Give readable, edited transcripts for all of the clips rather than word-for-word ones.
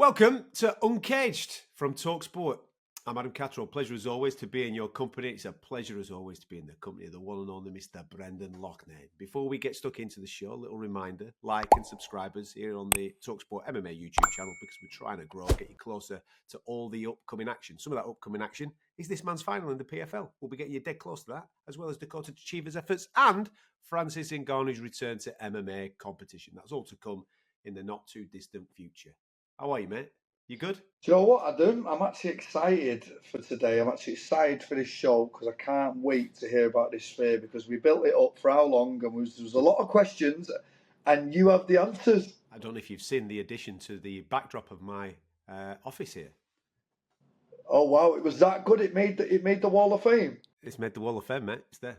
Welcome to Uncaged from talkSPORT. I'm Adam Catterall. Pleasure as always to be in your company. It's a pleasure as always to be in the company of the one and only Mr. Brendan Loughnane. Before we get stuck into the show, a little reminder, like and subscribe us here on the talkSPORT MMA YouTube channel because we're trying to grow, get you closer to all the upcoming action. Some of that upcoming action is this man's final in the PFL. We'll be getting you dead close to that, as well as Dakota Chiva's efforts and Francis Ngannou's return to MMA competition. That's all to come in the not too distant future. How are you, mate? You good? Do you know what, Adam? I'm actually excited for today. I'm actually excited for this show because I can't wait to hear about this sphere because we built it up for how long and there was a lot of questions and you have the answers. I don't know if you've seen the addition to the backdrop of my office here. Oh, wow. It was that good. It made the Wall of Fame. It's made the Wall of Fame, mate. It's there.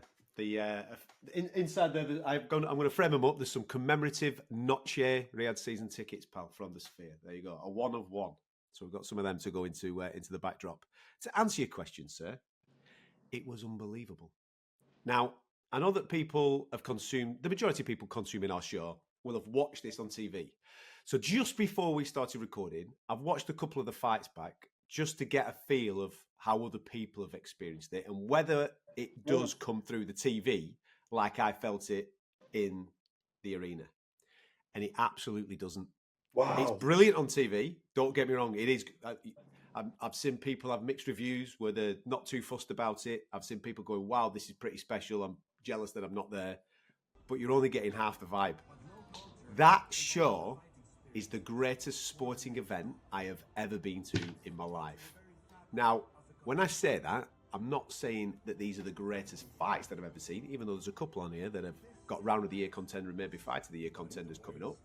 Inside there, I'm going to frame them up. There's some commemorative Noche Riyadh season tickets, pal, from the Sphere. There you go, a one of one. So we've got some of them to go into the backdrop. To answer your question, sir, it was unbelievable. Now, I know that people have consumed, the majority of people consuming our show will have watched this on TV. So just before we started recording, I've watched a couple of the fights back just to get a feel of how other people have experienced it and whether it does come through the TV like I felt it in the arena. And it absolutely doesn't. Wow. It's brilliant on TV. Don't get me wrong. It is. I've seen people have mixed reviews where they're not too fussed about it. I've seen people going, wow, this is pretty special. I'm jealous that I'm not there. But you're only getting half the vibe. That show is the greatest sporting event I have ever been to in my life. Now, when I say that, I'm not saying that these are the greatest fights that I've ever seen, even though there's a couple on here that have got round of the year contender and maybe fight of the year contenders coming up.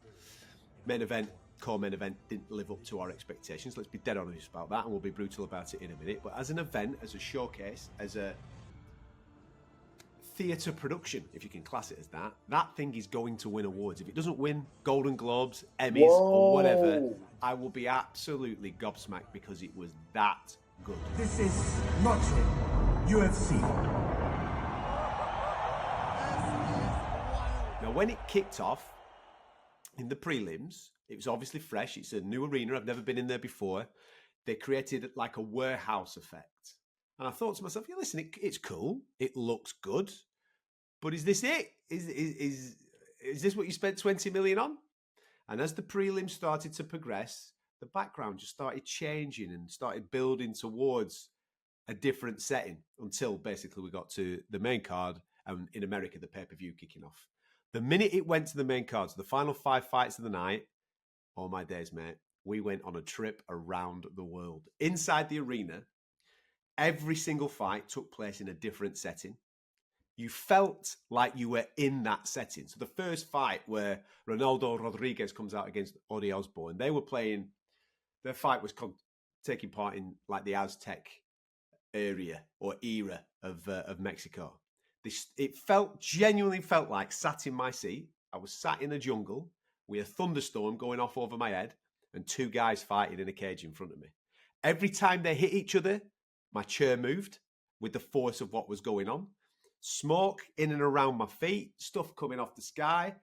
Main event, core-main event didn't live up to our expectations. Let's be dead honest about that, and we'll be brutal about it in a minute. But as an event, as a showcase, as a theatre production, if you can class it as that, that thing is going to win awards. If it doesn't win Golden Globes, Emmys, or whatever, I will be absolutely gobsmacked because it was that good. This is Noche, UFC. Now, when it kicked off in the prelims, it was obviously fresh. It's a new arena. I've never been in there before. They created like a warehouse effect. And I thought to myself, yeah, listen, it's cool. It looks good. But is this it? Is this what you spent 20 million on? And as the prelims started to progress, the background just started changing and started building towards a different setting until basically we got to the main card and in America, the pay-per-view kicking off. The minute it went to the main card, so the final 5 fights of the night, oh my days, mate, we went on a trip around the world. Inside the arena, every single fight took place in a different setting. You felt like you were in that setting. So the first fight where Ronaldo Rodriguez comes out against Odi Osbourne, they were playing, their fight was taking part in like the Aztec area or era of Mexico. It genuinely felt like sat in my seat. I was sat in a jungle with a thunderstorm going off over my head and 2 guys fighting in a cage in front of me. Every time they hit each other, my chair moved with the force of what was going on. Smoke in and around my feet, stuff coming off the sky,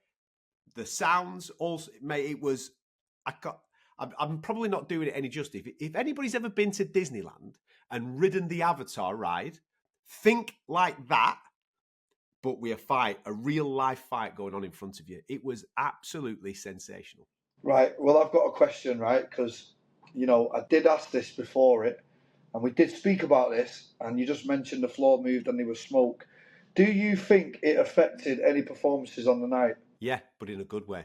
the sounds. Also, mate, it was. I'm probably not doing it any justice. If anybody's ever been to Disneyland and ridden the Avatar ride, think like that, but with a real life fight going on in front of you. It was absolutely sensational. Right. Well, I've got a question, right? Because, I did ask this before it, and we did speak about this, and you just mentioned the floor moved and there was smoke. Do you think it affected any performances on the night? Yeah, but in a good way.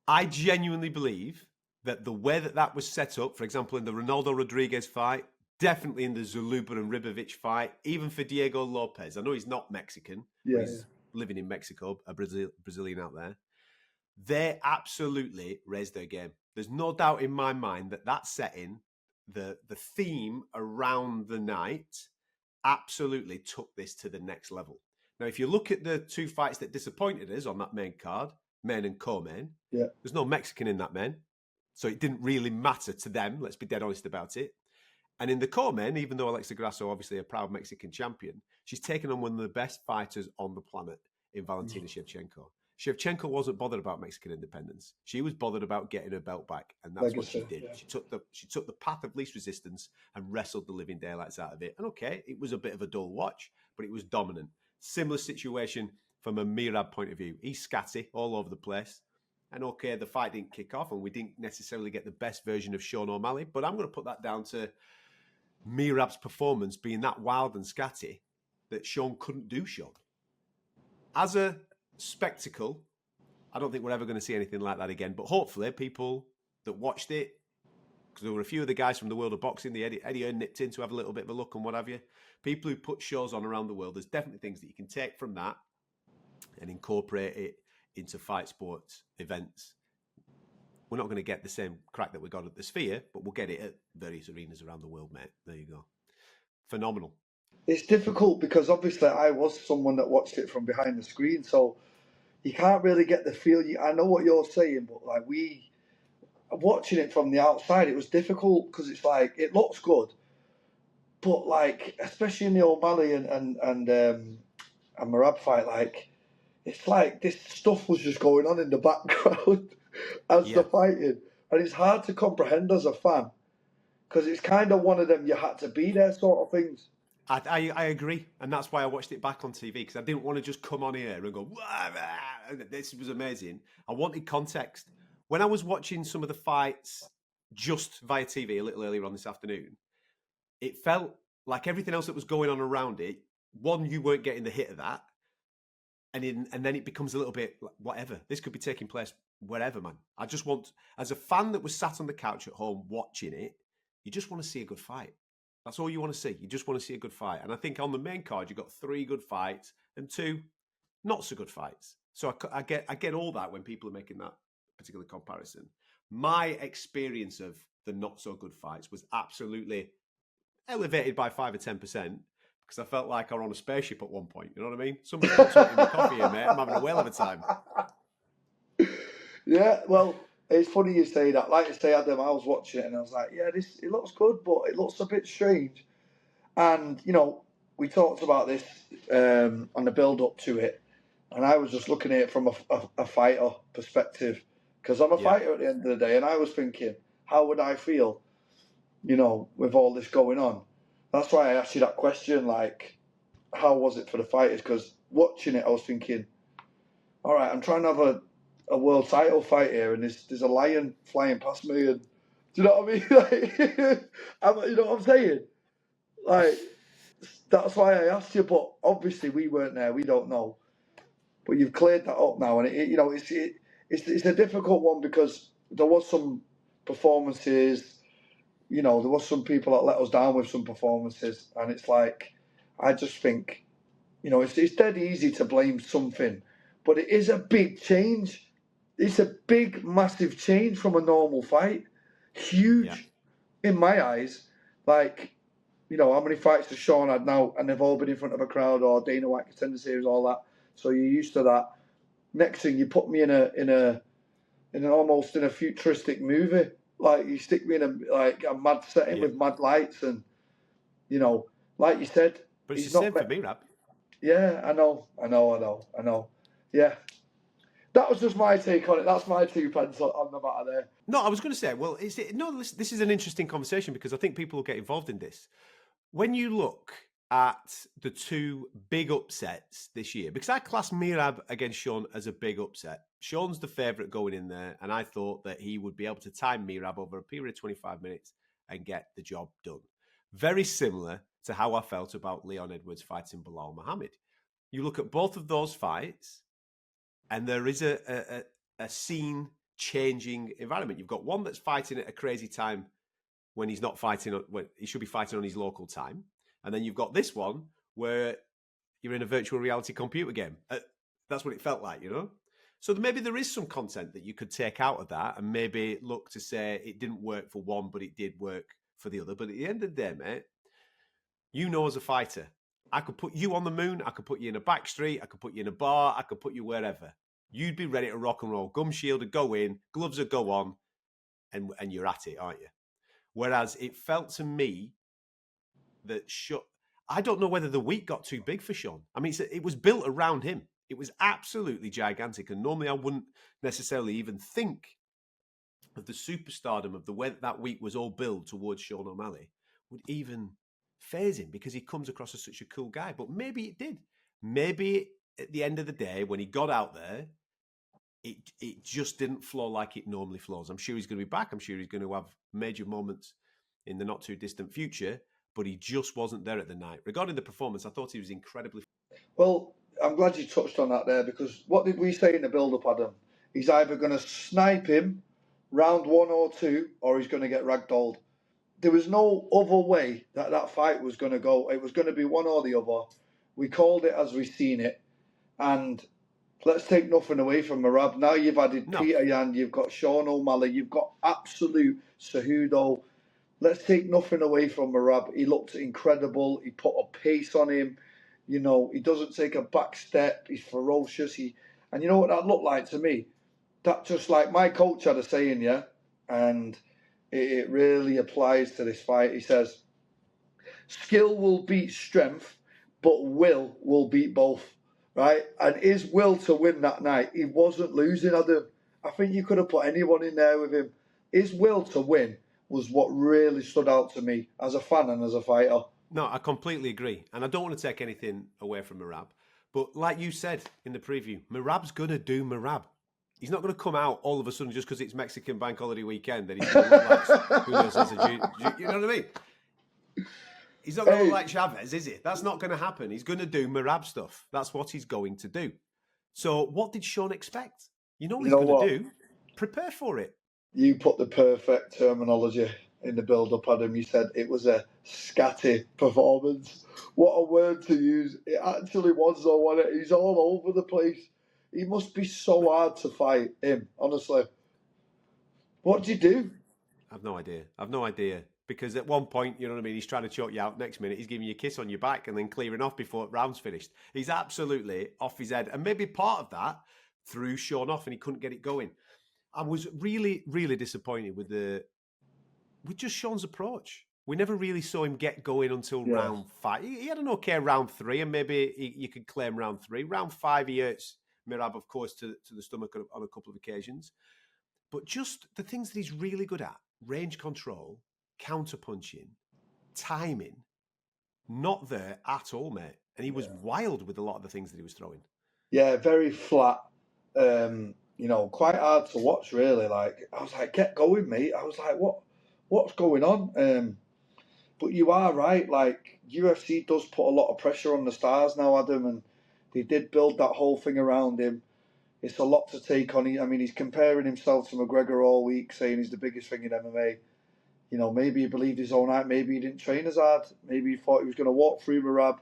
I genuinely believe that the way that was set up, for example, in the Ronaldo Rodriguez fight, definitely in the Zuluba and Ribovic fight, even for Diego Lopes. I know he's not Mexican. Yeah, he's living in Mexico, a Brazilian out there. They absolutely raised their game. There's no doubt in my mind that setting, the theme around the night, absolutely took this to the next level. Now, if you look at the 2 fights that disappointed us on that main card, main and co-main, there's no Mexican in that main. So it didn't really matter to them. Let's be dead honest about it. And in the co-main, even though Alexa Grasso, obviously a proud Mexican champion, she's taken on one of the best fighters on the planet in Valentina Shevchenko. Shevchenko wasn't bothered about Mexican independence. She was bothered about getting her belt back, and that's what she Legacy, did. yeah. She took the path of least resistance and wrestled the living daylights out of it. And okay, it was a bit of a dull watch, but it was dominant. Similar situation from a Merab point of view. He's scatty all over the place. And okay, the fight didn't kick off, and we didn't necessarily get the best version of Sean O'Malley, but I'm going to put that down to Merab's performance being that wild and scatty that Sean couldn't do Sean. As a spectacle, I don't think we're ever going to see anything like that again. But hopefully, people that watched it, because there were a few of the guys from the world of boxing, the Eddie Hearn nipped in to have a little bit of a look and what have you. People who put shows on around the world, there's definitely things that you can take from that and incorporate it into fight sports events. We're not going to get the same crack that we got at the Sphere, but we'll get it at various arenas around the world, mate. There you go. Phenomenal. It's difficult because obviously I was someone that watched it from behind the screen, so you can't really get the feel. I know what you're saying, but like watching it from the outside, it was difficult because it's like it looks good, but like especially in the O'Malley and Merab fight, like it's like this stuff was just going on in the background as they're fighting, and it's hard to comprehend as a fan because it's kind of one of them you had to be there sort of things. I agree, and that's why I watched it back on TV, because I didn't want to just come on here and go, wah, wah, this was amazing. I wanted context. When I was watching some of the fights just via TV a little earlier on this afternoon, it felt like everything else that was going on around it, one, you weren't getting the hit of that, and then it becomes a little bit like, whatever. This could be taking place wherever, man. I just want, as a fan that was sat on the couch at home watching it, you just want to see a good fight. That's all you want to see. You just want to see a good fight. And I think on the main card, you got 3 good fights and 2 not so good fights. So I get all that when people are making that particular comparison. My experience of the not so good fights was absolutely elevated by 5 or 10%, because I felt like I was on a spaceship at one point. You know what I mean? Somebody put something in my coffee here, mate. I'm having a whale of a time. Yeah, well, it's funny you say that. Like I say, Adam, I was watching it and I was like, yeah, it looks good, but it looks a bit strange. And, we talked about this on the build-up to it, and I was just looking at it from a fighter perspective, because I'm a fighter at the end of the day, and I was thinking, how would I feel, with all this going on? That's why I asked you that question, like, how was it for the fighters? Because watching it, I was thinking, all right, I'm trying to have a world title fight here, and there's a lion flying past me, and do you know what I mean? Like, you know what I'm saying? Like, that's why I asked you, but obviously we weren't there, we don't know. But you've cleared that up now, and it's a difficult one because there was some performances, there was some people that let us down with some performances, and it's like, I just think, it's dead easy to blame something, but it is a big change. It's a big, massive change from a normal fight. Huge in my eyes. Like, how many fights has Sean had now, and they've all been in front of a crowd, or Dana White Contender Series, all that. So you're used to that. Next thing, you put me in almost in a futuristic movie. Like, you stick me in a mad setting with mad lights, and like you said. But it's the same for me, Rab. Yeah, I know. Yeah. That was just my take on it. That's my 2 pence on the matter there. No, I was going to say, well, this is an interesting conversation, because I think people will get involved in this. When you look at the 2 big upsets this year, because I class Merab against Sean as a big upset. Sean's the favourite going in there, and I thought that he would be able to time Merab over a period of 25 minutes and get the job done. Very similar to how I felt about Leon Edwards fighting Bilal Muhammad. You look at both of those fights, and there is a scene-changing environment. You've got one that's fighting at a crazy time when he's not fighting, when he should be fighting on his local time. And then you've got this one where you're in a virtual reality computer game. That's what it felt like, So maybe there is some content that you could take out of that and maybe look to say it didn't work for one, but it did work for the other. But at the end of the day, mate, as a fighter, I could put you on the moon, I could put you in a back street, I could put you in a bar, I could put you wherever. You'd be ready to rock and roll. Gum shield would go in, gloves would go on, and you're at it, aren't you? Whereas it felt to me that I don't know whether the week got too big for Sean. I mean, it was built around him. It was absolutely gigantic. And normally I wouldn't necessarily even think of the superstardom of the way that week was all built towards Sean O'Malley would even phase him, because he comes across as such a cool guy. But maybe it did. Maybe at the end of the day, when he got out there, it just didn't flow like it normally flows. I'm sure he's going to be back. I'm sure he's going to have major moments in the not too distant future, but he just wasn't there at the night. Regarding the performance, I thought he was incredibly... Well, I'm glad you touched on that there, because what did we say in the build-up, Adam? He's either going to snipe him round 1 or 2, or he's going to get ragdolled. There was no other way that fight was going to go. It was going to be one or the other. We called it as we seen it. And let's take nothing away from Merab. Now you've added Peter Yan, you've got Sean O'Malley, you've got absolute Cejudo. Let's take nothing away from Merab. He looked incredible. He put a pace on him. You know, he doesn't take a back step. He's ferocious. And you know what that looked like to me? That just like my coach had a saying, yeah? And it really applies to this fight. He says, skill will beat strength, but will beat both, right? And his will to win that night, he wasn't losing, Adam. I think you could have put anyone in there with him. His will to win was what really stood out to me as a fan and as a fighter. No, I completely agree. And I don't want to take anything away from Merab. But like you said in the preview, Merab's going to do Merab. He's not going to come out all of a sudden just because it's Mexican Bank Holiday weekend that he's going to look like Julio Cesar. You know what I mean? He's not going to look like Chavez, is it? That's not going to happen. He's going to do Merab stuff. That's what he's going to do. So what did Sean expect? You know what he's going to do? Prepare for it. You put the perfect terminology in the build-up, Adam. You said it was a scatty performance. What a word to use. It actually was, though, wasn't it? He's all over the place. He must be so hard to fight him, honestly. What did you do? I've no idea. Because at one point, you know what I mean, he's trying to choke you out. Next minute, he's giving you a kiss on your back and then clearing off before round's finished. He's absolutely off his head. And maybe part of that threw Sean off and he couldn't get it going. I was really, really disappointed with just Sean's approach. We never really saw him get going until round 5. He had an okay round 3, and maybe you could claim round 3. Round 5, he hurts Merab, of course, to the stomach on a couple of occasions. But just the things that he's really good at, range control, counter-punching, timing, not there at all, mate. And he was wild with a lot of the things that he was throwing. Yeah, very flat. Quite hard to watch, really. Like, I was like, get going, mate. I was like, what's going on? But you are right. Like, UFC does put a lot of pressure on the stars now, Adam, and they did build that whole thing around him. It's a lot to take on. I mean, he's comparing himself to McGregor all week, saying he's the biggest thing in MMA. You know, maybe he believed his own eye. Maybe he didn't train as hard. Maybe he thought he was going to walk through Merab.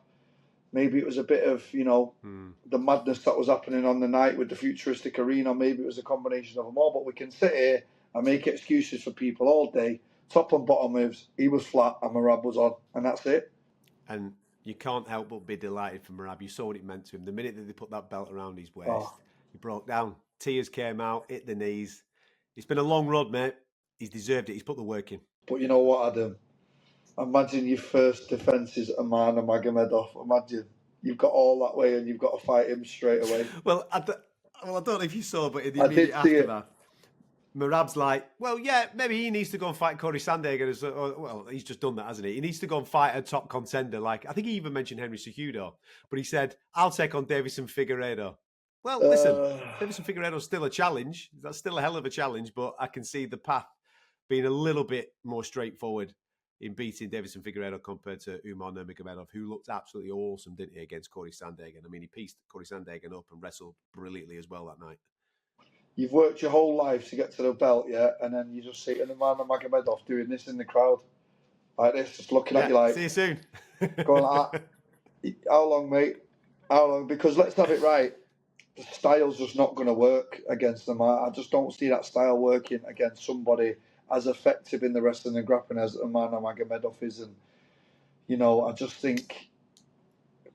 Maybe it was a bit of, the madness that was happening on the night with the futuristic arena. Maybe it was a combination of them all. But we can sit here and make excuses for people all day. Top and bottom moves. He was flat and Merab was on. And that's it. And you can't help but be delighted for Merab. You saw what it meant to him. The minute that they put that belt around his waist, he broke down. Tears came out, hit the knees. It's been a long road, mate. He's deserved it. He's put the work in. But you know what, Adam? Imagine your first defence is Amar Nurmagomedov. Imagine you've got all that way and you've got to fight him straight away. Well, I don't know if you saw, but in the immediate aftermath, Merab's like, well, yeah, maybe he needs to go and fight Corey Sandhagen. Well, he's just done that, hasn't he? He needs to go and fight a top contender. Like, I think he even mentioned Henry Cejudo, but he said, I'll take on Davison Figueiredo. Well, listen, Davison Figueiredo's still a challenge. That's still a hell of a challenge, but I can see the path being a little bit more straightforward in beating Davison Figueiredo compared to Umar Nurmagomedov, who looked absolutely awesome, didn't he, against Corey Sandhagen? I mean, he pieced Corey Sandhagen up and wrestled brilliantly as well that night. You've worked your whole life to get to the belt, yeah, and then you just see Umar Nurmagomedov doing this in the crowd, like this, just looking at you like, see you soon. Going like that. How long, mate? How long? Because let's have it right. The style's just not going to work against them. I just don't see that style working against somebody as effective in the wrestling and grappling as Umar Nurmagomedov is. And, I just think...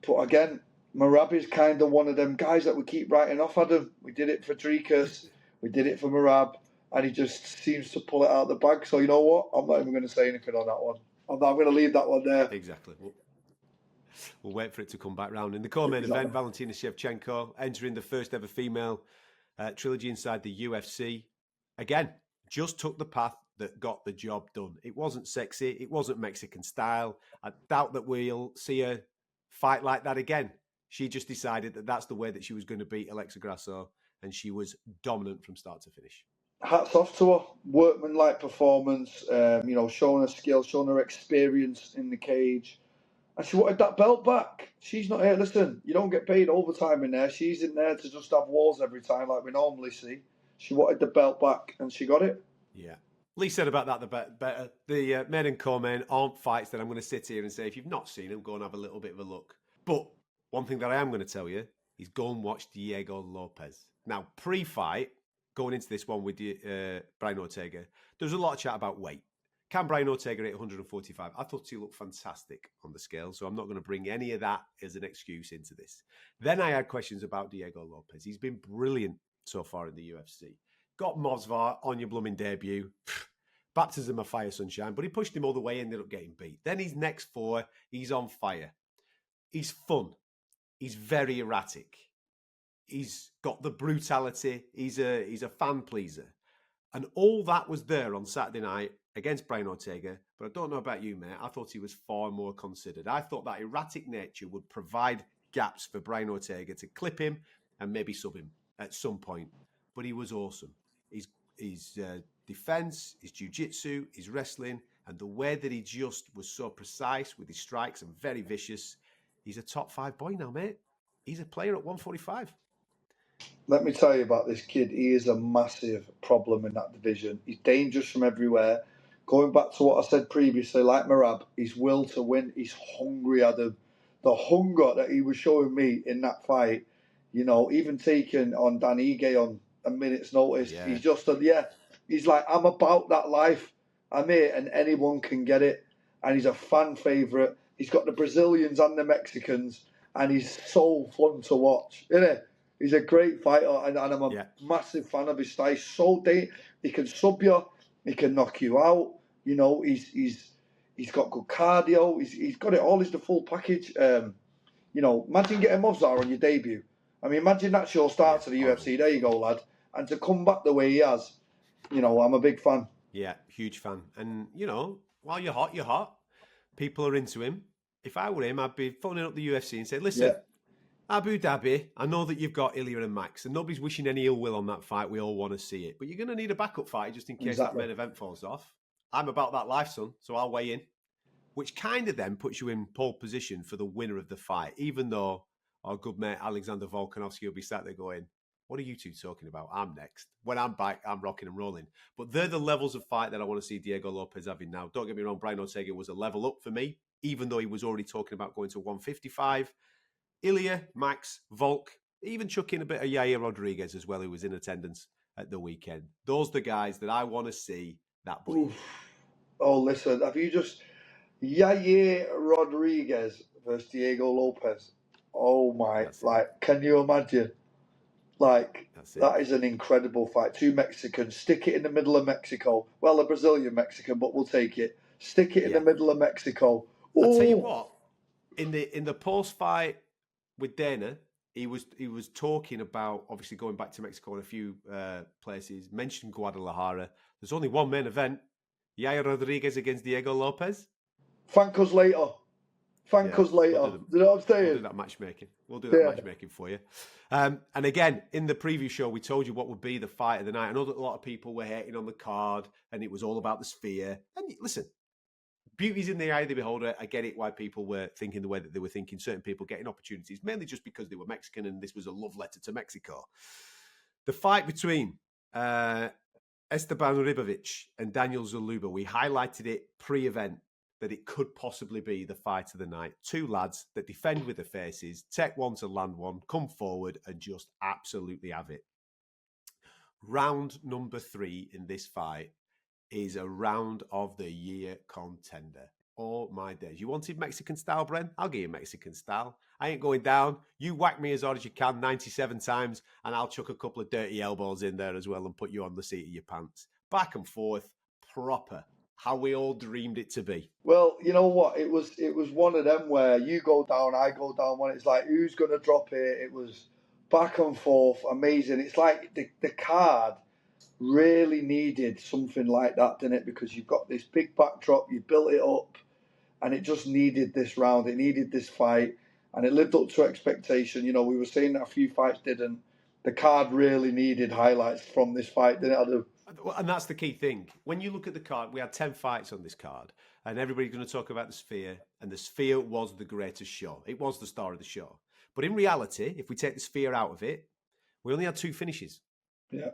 But again, Merab is kind of one of them guys that we keep writing off, Adam. We did it for Dricus, we did it for Merab, and he just seems to pull it out of the bag. So, you know what? I'm not even going to say anything on that one. I'm going to leave that one there. Exactly. We'll wait for it to come back round. In the co-main event, Valentina Shevchenko entering the first ever female trilogy inside the UFC. Again, just took the path that got the job done. It wasn't sexy. It wasn't Mexican style. I doubt that we'll see her fight like that again. She just decided that that's the way that she was going to beat Alexa Grasso, and she was dominant from start to finish. Hats off to her. Workman-like performance, showing her skill, showing her experience in the cage. And she wanted that belt back. She's not here. Listen, you don't get paid overtime in there. She's in there to just have wars every time like we normally see. She wanted the belt back, and she got it. Yeah. Lee said about that the better. The main and co-main aren't fights that I'm going to sit here and say, if you've not seen them, go and have a little bit of a look. But one thing that I am going to tell you is go and watch Diego Lopes. Now, pre-fight, going into this one with Brian Ortega, there was a lot of chat about weight. Can Brian Ortega hit 145? I thought he looked fantastic on the scale, so I'm not going to bring any of that as an excuse into this. Then I had questions about Diego Lopes. He's been brilliant so far in the UFC. Got Masvidal on your blooming debut. Baptism of fire, sunshine. But he pushed him all the way, ended up getting beat. Then his next four, he's on fire. He's fun. He's very erratic. He's got the brutality. He's a fan pleaser. And all that was there on Saturday night against Brian Ortega. But I don't know about you, mate. I thought he was far more considered. I thought that erratic nature would provide gaps for Brian Ortega to clip him and maybe sub him at some point. But he was awesome. His defense, his jiu-jitsu, his wrestling, and the way that he just was so precise with his strikes and very vicious. He's a top 5 boy now, mate. He's a player at 145. Let me tell you about this kid. He is a massive problem in that division. He's dangerous from everywhere. Going back to what I said previously, like Merab, his will to win, he's hungry, Adam. The hunger that he was showing me in that fight, even taking on Dan Ige on a minute's notice, he's just, he's like, I'm about that life. I'm here and anyone can get it. And he's a fan favourite. He's got the Brazilians and the Mexicans, and he's so fun to watch, isn't he? He's a great fighter, and I'm a massive fan of his style. He's so he can sub you, he can knock you out. He's got good cardio. He's got it all. He's the full package. Imagine getting Masvidal on your debut. I mean, imagine that's your start to the UFC. There you go, lad. And to come back the way he has, I'm a big fan. Yeah, huge fan. And while you're hot, you're hot. People are into him. If I were him, I'd be phoning up the UFC and say, listen. Yeah. Abu Dhabi, I know that you've got Ilya and Max, and nobody's wishing any ill will on that fight. We all want to see it. But you're going to need a backup fight just in case that main event falls off. I'm about that life, son, so I'll weigh in. Which kind of then puts you in pole position for the winner of the fight, even though our good mate Alexander Volkanovski will be sat there going, what are you two talking about? I'm next. When I'm back, I'm rocking and rolling. But they're the levels of fight that I want to see Diego Lopes having now. Don't get me wrong, Brian Ortega was a level up for me, even though he was already talking about going to 155. Ilya, Max, Volk, even chuck in a bit of Yair Rodriguez as well, who was in attendance at the weekend. Those are the guys that I want to see that bleed. Oh, listen, have you just... Yair Rodriguez versus Diego Lopes. Oh, my... can you imagine? That is an incredible fight. 2 Mexicans. Stick it in the middle of Mexico. Well, a Brazilian Mexican, but we'll take it. Stick it in the middle of Mexico. I'll tell you what. In the post-fight with Dana, he was talking about obviously going back to Mexico in a few places. Mentioned Guadalajara. There's only one main event: Yair Rodriguez against Diego Lopes. Thank us later. Thank us later. You know what I'm saying? We'll do that matchmaking. We'll do that matchmaking for you. And again, in the preview show, we told you what would be the fight of the night. I know that a lot of people were hating on the card, and it was all about the sphere. And listen. Beauty's in the eye of the beholder. I get it why people were thinking the way that they were thinking. Certain people getting opportunities, mainly just because they were Mexican and this was a love letter to Mexico. The fight between Esteban Ribovic and Daniel Zaluba, we highlighted it pre-event that it could possibly be the fight of the night. 2 lads that defend with their faces, take one to land one, come forward and just absolutely have it. Round number 3 in this fight is a round of the year contender. Oh my days. You wanted Mexican style, Bren? I'll give you Mexican style. I ain't going down. You whack me as hard as you can 97 times and I'll chuck a couple of dirty elbows in there as well and put you on the seat of your pants. Back and forth, proper how we all dreamed it to be. Well, you know what? It was one of them where you go down, I go down. When it's like, who's going to drop it? It was back and forth, amazing. It's like the card really needed something like that, didn't it? Because you've got this big backdrop, you built it up, and it just needed this round. It needed this fight, and it lived up to expectation. You know, we were saying that a few fights didn't. The card really needed highlights from this fight, didn't it? And that's the key thing. When you look at the card, we had 10 fights on this card, and everybody's going to talk about the Sphere, and the Sphere was the greatest show. It was the star of the show. But in reality, if we take the Sphere out of it, we only had 2 finishes. Yeah.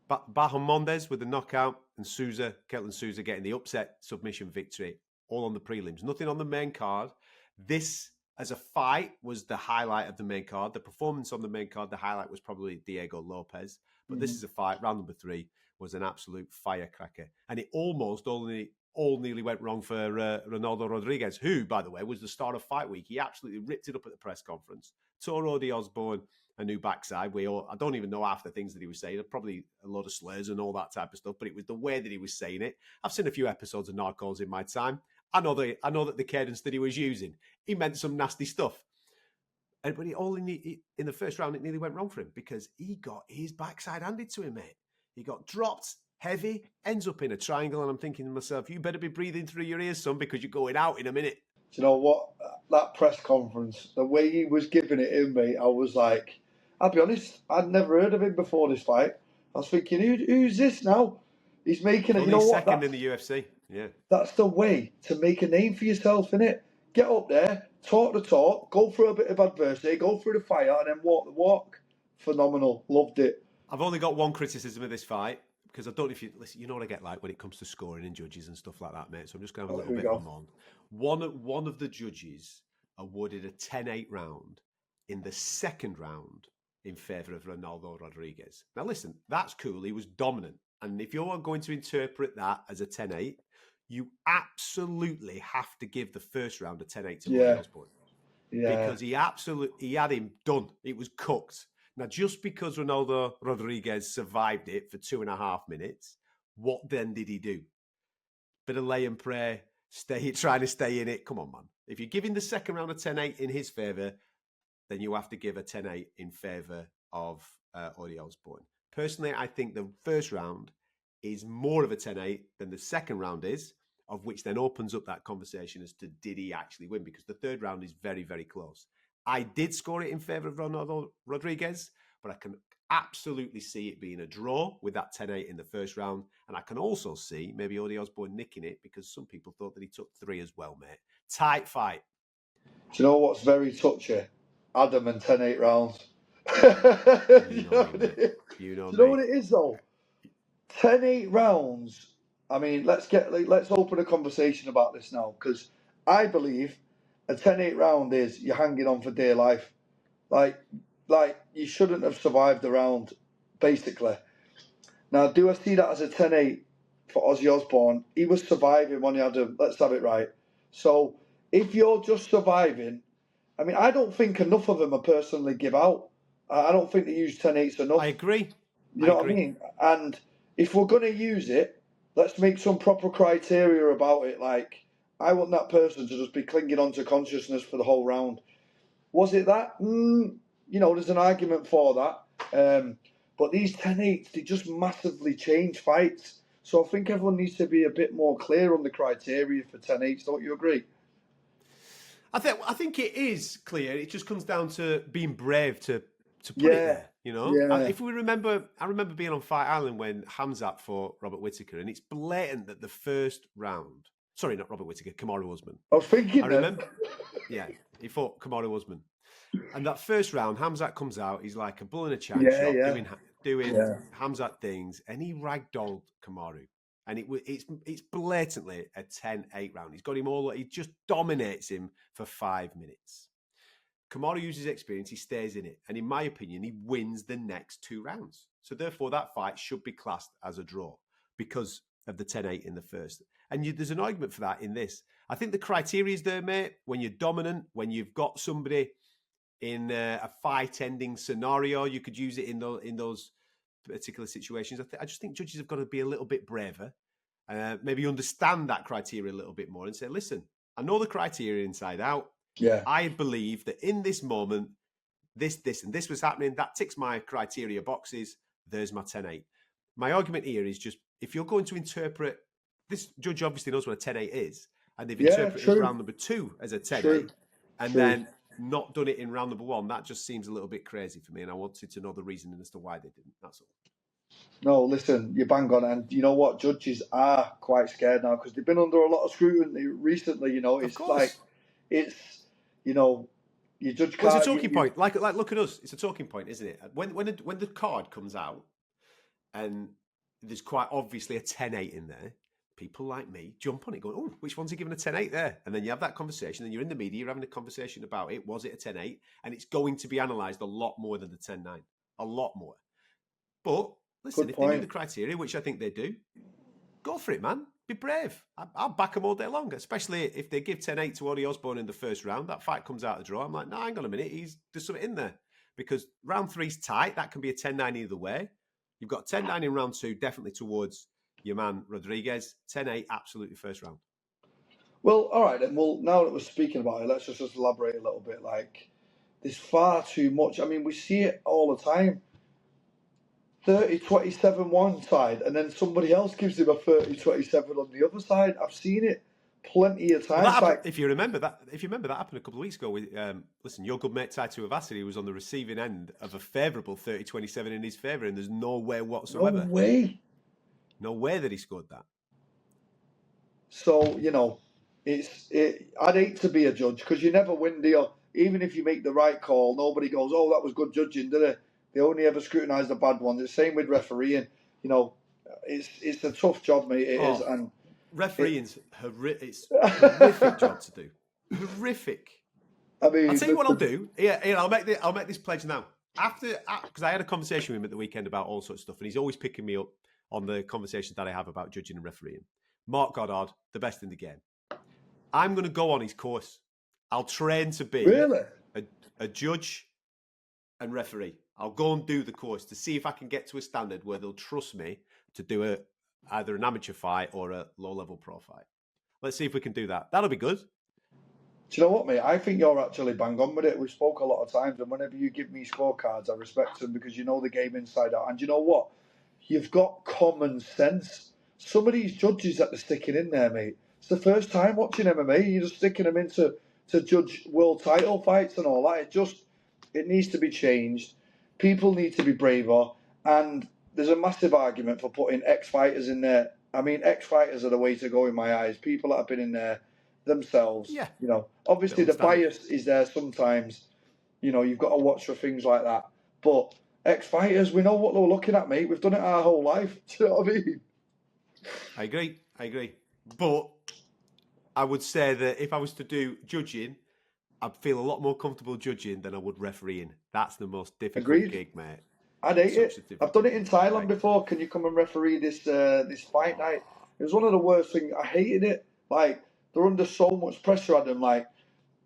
Bahamondes with the knockout, and Ketlen Souza getting the upset submission victory, all on the prelims. Nothing on the main card. This, as a fight, was the highlight of the main card. The performance on the main card, the highlight was probably Diego Lopes. But this is a fight. Round number 3 was an absolute firecracker. And it almost all nearly went wrong for Ronaldo Rodriguez, who, by the way, was the star of Fight Week. He absolutely ripped it up at the press conference. Tore Odi Osborne a new backside. I don't even know half the things that he was saying. Probably a lot of slurs and all that type of stuff, but it was the way that he was saying it. I've seen a few episodes of Narcos in my time. I know that the cadence that he was using, he meant some nasty stuff. But in the first round, it nearly went wrong for him because he got his backside handed to him, mate. He got dropped heavy, ends up in a triangle, and I'm thinking to myself, you better be breathing through your ears, son, because you're going out in a minute. Do you know what? That press conference, the way he was giving it in, mate, I was like, I'll be honest, I'd never heard of him before this fight. I was thinking, who's this now? He's making it. You know what? Second in the UFC. Yeah. That's the way to make a name for yourself, innit? Get up there, talk the talk, go through a bit of adversity, go through the fire, and then walk the walk. Phenomenal. Loved it. I've only got one criticism of this fight because I don't know if you listen. You know what I get like when it comes to scoring and judges and stuff like that, mate. So I'm just going to have a little bit of on. One of the judges awarded a 10-8 round in the second round in favour of Ronaldo Rodriguez. Now listen, that's cool. He was dominant, and if you're going to interpret that as a 10-8, you absolutely have to give the first round a 10-8 to Ronaldo Osborne. Yeah. Because he had him done. It was cooked. Now, just because Ronaldo Rodriguez survived it for 2.5 minutes, what then did he do? Bit of lay and pray, trying to stay in it. Come on, man. If you're giving the second round a 10-8 in his favour, then you have to give a 10-8 in favour of Odi Osborne. Personally, I think the first round is more of a 10-8 than the second round is, of which then opens up that conversation as to did he actually win? Because the third round is very, very close. I did score it in favour of Ronaldo Rodriguez, but I can absolutely see it being a draw with that 10-8 in the first round. And I can also see maybe Odi Osborne nicking it because some people thought that he took 3 as well, mate. Tight fight. Do you know what's very touchy? Adam and 10-8 rounds. You know what it is, though? 10-8 rounds. I mean, let's open a conversation about this now, because I believe a 10-8 round is you're hanging on for dear life. Like you shouldn't have survived the round, basically. Now, do I see that as a 10-8 for Ozzy Osbourne? He was surviving when he had him. Let's have it right. So if you're just surviving, I mean, I don't think enough of them are personally give out. I don't think they use 10-8s enough. I agree. You know what I mean? And if we're going to use it, let's make some proper criteria about it. Like, I want that person to just be clinging on to consciousness for the whole round. Was it that? There's an argument for that. But these 10-8s, they just massively change fights. So I think everyone needs to be a bit more clear on the criteria for 10-8s. Don't you agree? I think it is clear. It just comes down to being brave to put it there. If we remember, I remember being on Fight Island when Hamzat fought Robert Whittaker, and it's blatant that the first round. Sorry, not Robert Whittaker, Kamaru Usman. I was thinking. I remember. Yeah, he fought Kamaru Usman, and that first round, Hamzat comes out. He's like a bull in a china shop, doing Hamzat things, and he ragdolled Kamaru. And it's blatantly a 10-8 round. He's got him all. He just dominates him for 5 minutes. Kamaru uses experience. He stays in it. And in my opinion, he wins the next 2 rounds. So therefore, that fight should be classed as a draw because of the 10-8 in the first. And there's an argument for that in this. I think the criteria is there, mate. When you're dominant, when you've got somebody in a fight-ending scenario, you could use it in those particular situations. I just think judges have got to be a little bit braver maybe understand that criteria a little bit more and say, listen, I know the criteria inside out. Yeah. I believe that in this moment, this, and this was happening. That ticks my criteria boxes. There's my 10-8. My argument here is just, if you're going to interpret, this judge obviously knows what a 10-8 is, and they've interpreted round number 2 as a 10-8, and then not done it in round number 1. That just seems a little bit crazy for me, and I wanted to know the reasoning as to why they didn't. That's all. No, listen, you bang on, and you know what? Judges are quite scared now because they've been under a lot of scrutiny recently. You know, it's like, it's, you know, you judge. Well, it's a talking point. Like, look at us. It's a talking point, isn't it? When the card comes out, and there's quite obviously a 10-8 in there, people like me jump on it, going, "Oh, which one's he giving a 10-8 there?" And then you have that conversation, and you're in the media, you're having a conversation about it. Was it a 10-8? And it's going to be analysed a lot more than the 10-9, a lot more. But listen, if they meet the criteria, which I think they do, go for it, man. Be brave. I'll back them all day long, especially if they give 10-8 to Ori Osborne in the first round. That fight comes out the draw. I'm like, no, hang on a minute. There's something in there. Because round 3's tight. That can be a 10-9 either way. You've got 10-9 in round 2, definitely towards your man Rodriguez. 10-8, absolutely first round. Well, all right then. Well, now that we're speaking about it, let's just elaborate a little bit. Like, there's far too much. I mean, we see it all the time. 30-27 one side, and then somebody else gives him a 30-27 on the other side. I've seen it plenty of times. Well, if you remember that happened a couple of weeks ago. With listen, your good mate Taito Avassi was on the receiving end of a favourable 30-27 in his favour, and there's no way whatsoever. No way that he scored that. So, you know, I'd hate to be a judge because you never win, do you? Even if you make the right call, nobody goes, "Oh, that was good judging," did they? They only ever scrutinise the bad ones. It's the same with refereeing. You know, it's a tough job, mate. It is, and refereeing's it's a horrific job to do. Horrific. I mean, I'll tell you what I'll do. Yeah, I'll make this pledge now. Because I had a conversation with him at the weekend about all sorts of stuff, and he's always picking me up on the conversations that I have about judging and refereeing. Mark Goddard, the best in the game. I'm going to go on his course. I'll train to be a judge and referee. I'll go and do the course to see if I can get to a standard where they'll trust me to do either an amateur fight or a low-level pro fight. Let's see if we can do that. That'll be good. Do you know what, mate? I think you're actually bang on with it. We spoke a lot of times, and whenever you give me scorecards, I respect them because you know the game inside out. And you know what? You've got common sense. Some of these judges that they're sticking in there, mate, it's the first time watching MMA. You're just sticking them in to judge world title fights and all that. It needs to be changed. People need to be braver, and there's a massive argument for putting ex-fighters in there. I mean, ex-fighters are the way to go in my eyes. People that have been in there themselves. Yeah. You know, obviously the bias is there sometimes. You know, you've got to watch for things like that. But ex-fighters, we know what they're looking at, mate. We've done it our whole life. Do you know what I mean? I agree. But I would say that if I was to do judging, I'd feel a lot more comfortable judging than I would refereeing. That's the most difficult gig, mate. I'd hate it. I've done it in Thailand before. Can you come and referee this fight night? It was one of the worst things. I hated it. Like, they're under so much pressure on them. Like,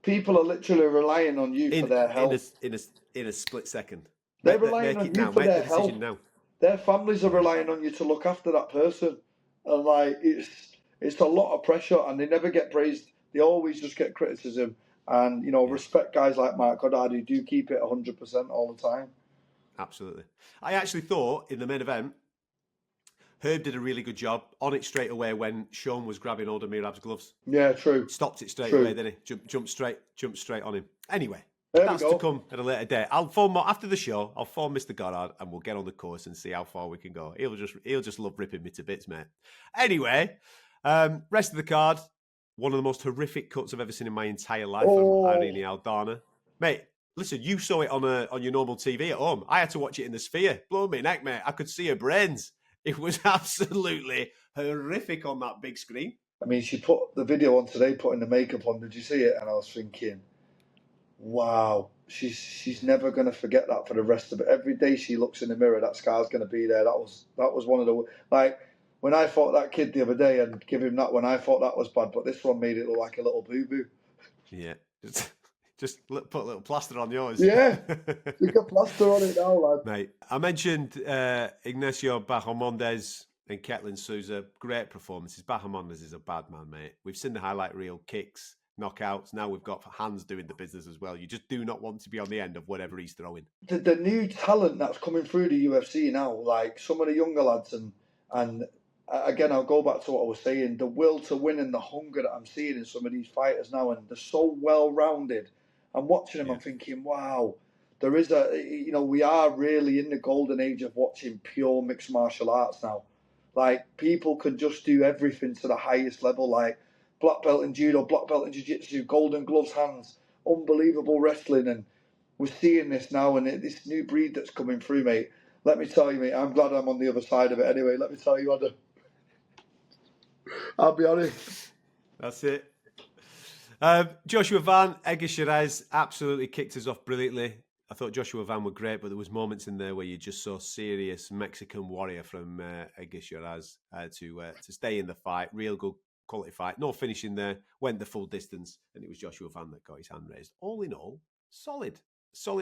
people are literally relying on you for their help. In a split second. They're relying on you for their help. Their families are relying on you to look after that person. And, like, it's a lot of pressure, and they never get praised. They always just get criticism. And, you know, respect guys like Mark Goddard who do keep it 100% all the time. Absolutely. I actually thought in the main event, Herb did a really good job on it straight away when Sean was grabbing Older Mirab's gloves. Yeah, true. Stopped it straight away, didn't he? Jumped straight on him. Anyway, that's to come at a later date. I'll phone after the show. I'll phone Mr. Goddard and we'll get on the course and see how far we can go. He'll just love ripping me to bits, mate. Anyway, rest of the card. One of the most horrific cuts I've ever seen in my entire life from Irene Aldana. Mate, listen, you saw it on your normal TV at home. I had to watch it in the Sphere. Blow me neck, mate. I could see her brains. It was absolutely horrific on that big screen. I mean, she put the video on today, putting the makeup on. Did you see it? And I was thinking, wow, she's never going to forget that for the rest of it. Every day she looks in the mirror, that scar's going to be there. That was one of the, like, when I fought that kid the other day and give him that one, I thought that was bad, but this one made it look like a little boo-boo. Yeah, just put a little plaster on yours. Yeah, stick a plaster on it now, lad. Mate, I mentioned Ignacio Bahamondes and Ketlin Souza, great performances. Bahamondes is a bad man, mate. We've seen the highlight reel, kicks, knockouts. Now we've got hands doing the business as well. You just do not want to be on the end of whatever he's throwing. The new talent that's coming through the UFC now, like some of the younger lads, and again, I'll go back to what I was saying, the will to win and the hunger that I'm seeing in some of these fighters now, and they're so well-rounded. I'm watching them, I'm thinking, wow, there is we are really in the golden age of watching pure mixed martial arts now. Like, people can just do everything to the highest level, like black belt in judo, black belt in jiu-jitsu, golden gloves hands, unbelievable wrestling, and we're seeing this now, and this new breed that's coming through, mate. Let me tell you, mate, I'm glad I'm on the other side of it anyway. Let me tell you, Adam. I'll be honest. That's it. Joshua Van, Edgar Shiraz absolutely kicked us off brilliantly. I thought Joshua Van were great, but there was moments in there where you just saw serious Mexican warrior from Edgar Shiraz to stay in the fight. Real good quality fight. No finishing there. Went the full distance, and it was Joshua Van that got his hand raised. All in all, solid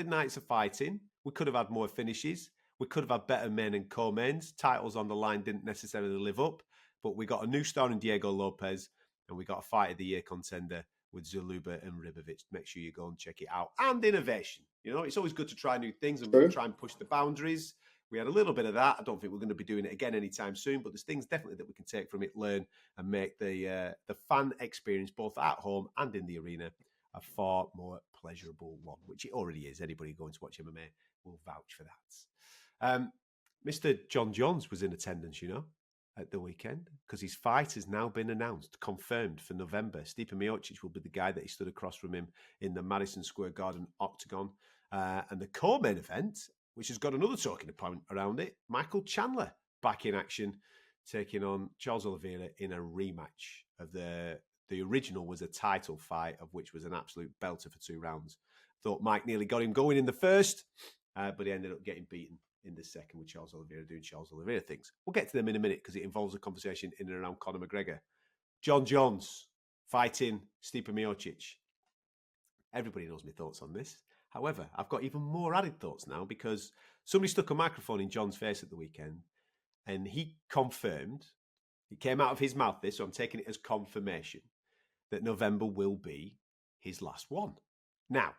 nights of fighting. We could have had more finishes. We could have had better men and co-mains. Titles on the line didn't necessarily live up, but we got a new star in Diego Lopes, and we got a fight of the year contender with Zaluba and Ribovic. Make sure you go and check it out. And innovation. You know, it's always good to try new things and try and push the boundaries. We had a little bit of that. I don't think we're going to be doing it again anytime soon, but there's things definitely that we can take from it, learn, and make the fan experience, both at home and in the arena, a far more pleasurable one, which it already is. Anybody going to watch MMA will vouch for that. Mr. Jon Jones was in attendance, you know, at the weekend, because his fight has now been announced, confirmed for November. Stipe Miocic will be the guy that he stood across from him in the Madison Square Garden octagon. And the co-main event, which has got another talking point around it, Michael Chandler back in action, taking on Charles Oliveira in a rematch of the original was a title fight, of which was an absolute belter for 2 rounds. Thought Mike nearly got him going in the first, but he ended up getting beaten in the second with Charles Oliveira doing Charles Oliveira things. We'll get to them in a minute because it involves a conversation in and around Conor McGregor. Jon Jones fighting Stipe Miocic. Everybody knows my thoughts on this. However, I've got even more added thoughts now because somebody stuck a microphone in John's face at the weekend and he confirmed, it came out of his mouth this, so I'm taking it as confirmation, that November will be his last one. Now,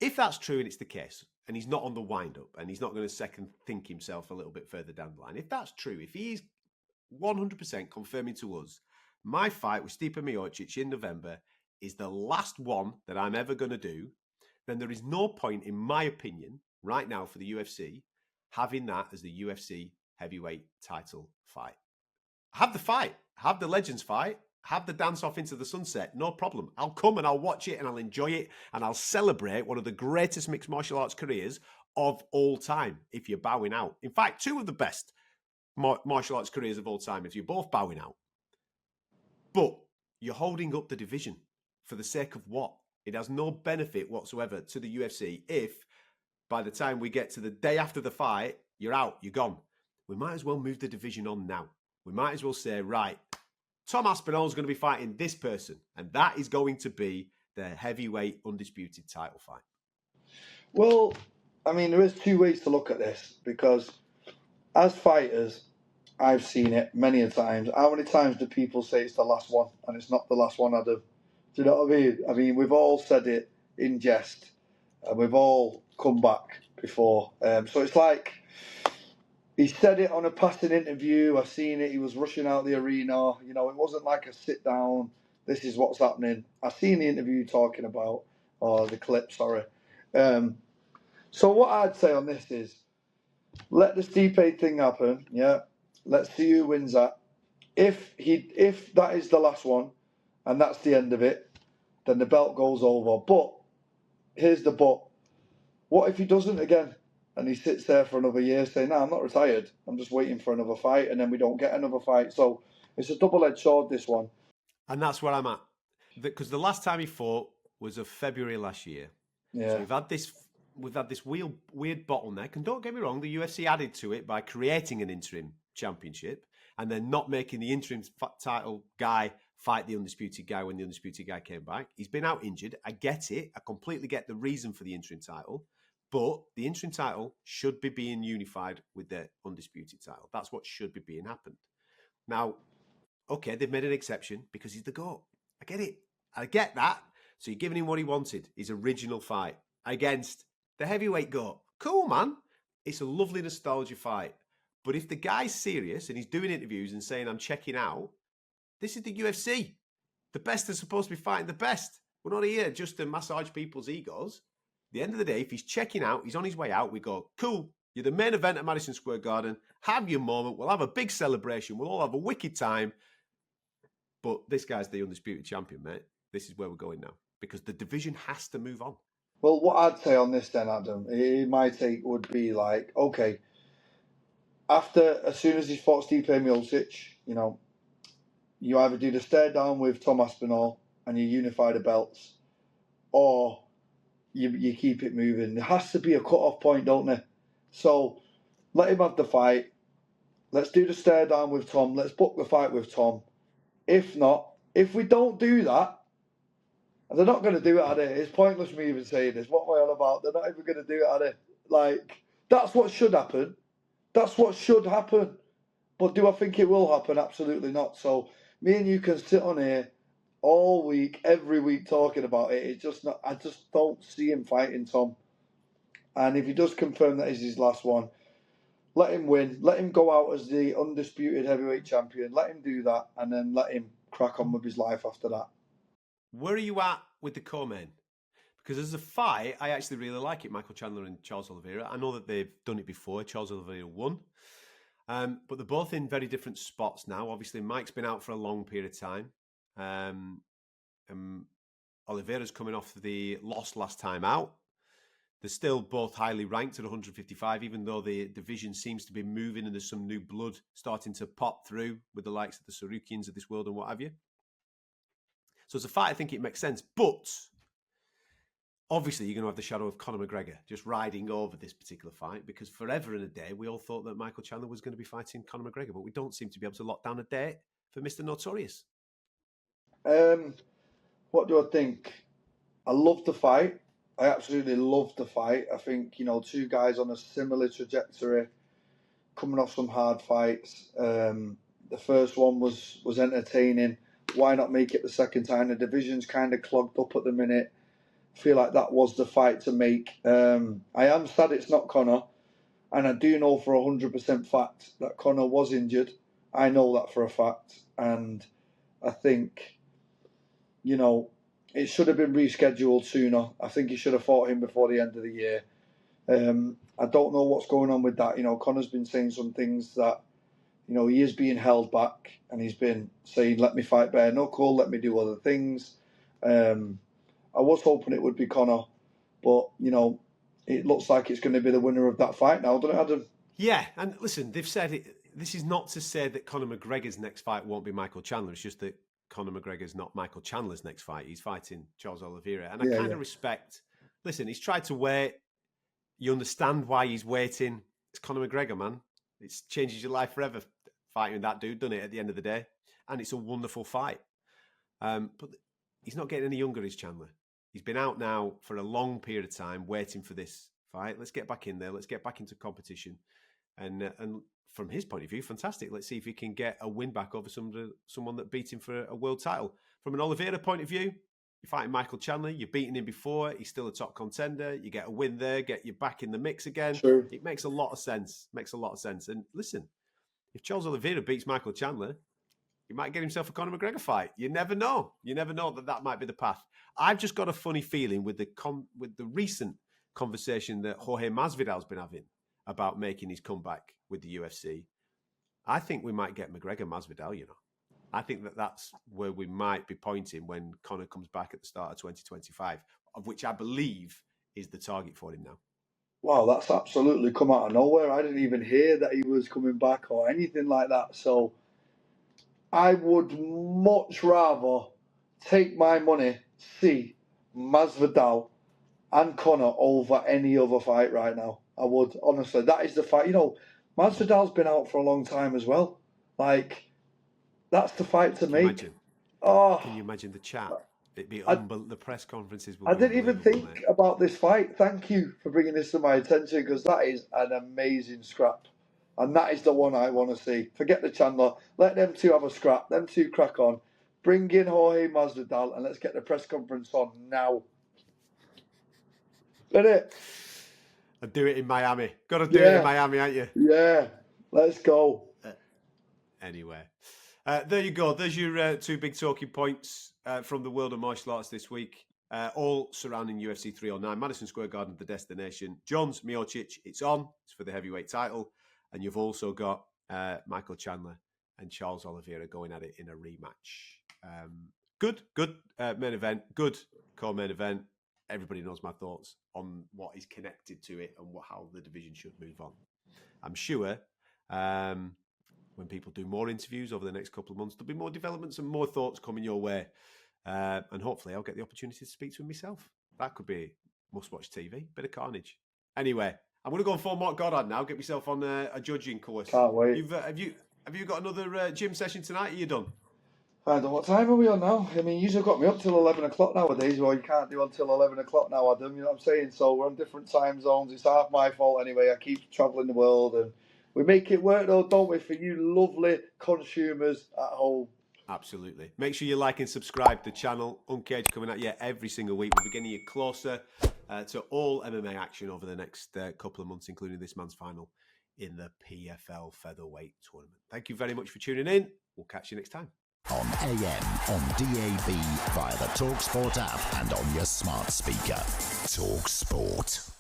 if that's true and it's the case, and he's not on the wind-up, and he's not going to second think himself a little bit further down the line, if that's true, if he's 100% confirming to us, my fight with Stipe Miocic in November is the last one that I'm ever going to do, then there is no point, in my opinion, right now for the UFC, having that as the UFC heavyweight title fight. Have the fight. Have the Legends fight. Have the dance off into the sunset. No problem. I'll come and I'll watch it and I'll enjoy it and I'll celebrate one of the greatest mixed martial arts careers of all time if you're bowing out. In fact, 2 of the best martial arts careers of all time if you're both bowing out. But you're holding up the division for the sake of what? It has no benefit whatsoever to the UFC if by the time we get to the day after the fight, you're out, you're gone. We might as well move the division on now. We might as well say, right, Tom Aspinall is going to be fighting this person, and that is going to be the heavyweight undisputed title fight. Well, I mean, there is 2 ways to look at this, because as fighters, I've seen it many a times. How many times do people say it's the last one, and it's not the last one, Adam? Do you know what I mean? I mean, we've all said it in jest, and we've all come back before. So it's like, he said it on a passing interview. I've seen it. He was rushing out the arena. You know, it wasn't like a sit down. This is what's happening. I've seen the interview talking about, or the clip, sorry. So what I'd say on this is, let the Stipe thing happen. Yeah, let's see who wins that. If that is the last one, and that's the end of it, then the belt goes over. But here's the but. What if he doesn't again? And he sits there for another year saying, no, I'm not retired. I'm just waiting for another fight. And then we don't get another fight. So it's a double-edged sword, this one. And that's where I'm at. Because the last time he fought was of February last year. Yeah. So we've had this weird bottleneck. And don't get me wrong, the UFC added to it by creating an interim championship and then not making the interim title guy fight the undisputed guy when the undisputed guy came back. He's been out injured. I get it. I completely get the reason for the interim title. But the interim title should be being unified with the undisputed title. That's what should be being happened. Now, okay, they've made an exception because he's the GOAT. I get it. I get that. So you're giving him what he wanted, his original fight against the heavyweight GOAT. Cool, man. It's a lovely nostalgia fight. But if the guy's serious and he's doing interviews and saying, I'm checking out, this is the UFC. The best are supposed to be fighting the best. We're not here just to massage people's egos. At the end of the day, if he's checking out, he's on his way out, we go, cool, you're the main event at Madison Square Garden. Have your moment. We'll have a big celebration. We'll all have a wicked time. But this guy's the undisputed champion, mate. This is where we're going now. Because the division has to move on. Well, what I'd say on this then, Adam, my take would be like, okay, as soon as he's fought Stipe Miocic, you either do the stare down with Tom Aspinall and you unify the belts, or you keep it moving. There has to be a cut-off point, don't there? So let him have the fight. Let's do the stare down with Tom. Let's book the fight with Tom. If not, if we don't do that, and they're not going to do it, are they? It's pointless me even saying this. What am I on about? They're not even going to do it, are they? Like, that's what should happen. That's what should happen. But do I think it will happen? Absolutely not. So me and you can sit on here all week, every week talking about it. It's just not. I just don't see him fighting Tom. And if he does confirm that is his last one, let him win. Let him go out as the undisputed heavyweight champion. Let him do that, and then let him crack on with his life after that. Where are you at with the co-main? Because as a fight, I actually really like it, Michael Chandler and Charles Oliveira. I know that they've done it before. Charles Oliveira won. But they're both in very different spots now. Obviously, Mike's been out for a long period of time. Oliveira's coming off the loss last time out. They're still both highly ranked at 155, even though the division seems to be moving and there's some new blood starting to pop through with the likes of the Sarukians of this world and what have you. So as a fight, I think it makes sense. But obviously, you're going to have the shadow of Conor McGregor just riding over this particular fight, because forever and a day, we all thought that Michael Chandler was going to be fighting Conor McGregor, but we don't seem to be able to lock down a date for Mr. Notorious. What do I think? I love the fight. I absolutely love the fight. I think, two guys on a similar trajectory, coming off some hard fights. The first one was entertaining. Why not make it the second time? The division's kind of clogged up at the minute. I feel like that was the fight to make. I am sad it's not Conor, and I do know for 100% fact that Conor was injured. I know that for a fact, and I think, it should have been rescheduled sooner. I think he should have fought him before the end of the year. I don't know what's going on with that. Conor's been saying some things that, he is being held back, and he's been saying, let me fight bare knuckle, let me do other things. I was hoping it would be Conor, but, it looks like it's going to be the winner of that fight now, doesn't it, Adam? Yeah, and listen, they've said it. This is not to say that Conor McGregor's next fight won't be Michael Chandler. It's just that Conor McGregor's not Michael Chandler's next fight. He's fighting Charles Oliveira. And I kind of respect... Listen, he's tried to wait. You understand why he's waiting. It's Conor McGregor, man. It changes your life forever fighting that dude, doesn't it, at the end of the day? And it's a wonderful fight. But he's not getting any younger, is Chandler. He's been out now for a long period of time waiting for this fight. Let's get back in there. Let's get back into competition. And from his point of view, fantastic. Let's see if he can get a win back over someone that beat him for a world title. From an Oliveira point of view, you're fighting Michael Chandler. You've beaten him before. He's still a top contender. You get a win there, get you back in the mix again. True. It makes a lot of sense. And listen, if Charles Oliveira beats Michael Chandler, he might get himself a Conor McGregor fight. You never know. You never know that might be the path. I've just got a funny feeling with the recent conversation that Jorge Masvidal's been having about making his comeback with the UFC. I think we might get McGregor Masvidal, I think that's where we might be pointing when Conor comes back at the start of 2025, of which I believe is the target for him now. Wow, that's absolutely come out of nowhere. I didn't even hear that he was coming back or anything like that. So I would much rather take my money, see Masvidal and Conor over any other fight right now. I would, honestly. That is the fight. Masvidal's been out for a long time as well. Like, that's the fight to make. Can you imagine the chat? It'd be the press conferences. I didn't even think about this fight. Thank you for bringing this to my attention, because that is an amazing scrap. And that is the one I want to see. Forget the Chandler. Let them two have a scrap. Them two crack on. Bring in Jorge Masvidal and let's get the press conference on now. Get it? And do it in Miami. Got to do it in Miami, ain't you? Yeah. Let's go. Anyway. There you go. There's your two big talking points from the world of martial arts this week. All surrounding UFC 309. Madison Square Garden, the destination. Jones, Miocic, it's on. It's for the heavyweight title. And you've also got Michael Chandler and Charles Oliveira going at it in a rematch. Good main event. Good co-main event. Everybody knows my thoughts on what is connected to it and how the division should move on. I'm sure when people do more interviews over the next couple of months, there'll be more developments and more thoughts coming your way. And hopefully I'll get the opportunity to speak to him myself. That could be must-watch TV. Bit of carnage. Anyway, I'm going to go and phone Mark Goddard now, get myself on a judging course. Can't wait. Have you got another gym session tonight? Are you done? I don't know, what time are we on now? I mean, you've got me up till 11 o'clock nowadays. Well, you can't do until 11 o'clock now, Adam. You know what I'm saying? So we're on different time zones. It's half my fault anyway. I keep travelling the world and we make it work though, don't we, for you lovely consumers at home. Absolutely. Make sure you like and subscribe to the channel. Uncaged coming at you every single week. We'll be getting you closer to all MMA action over the next couple of months, including this month's final in the PFL Featherweight Tournament. Thank you very much for tuning in. We'll catch you next time. On AM, on DAB, via the talkSPORT app and on your smart speaker. talkSPORT.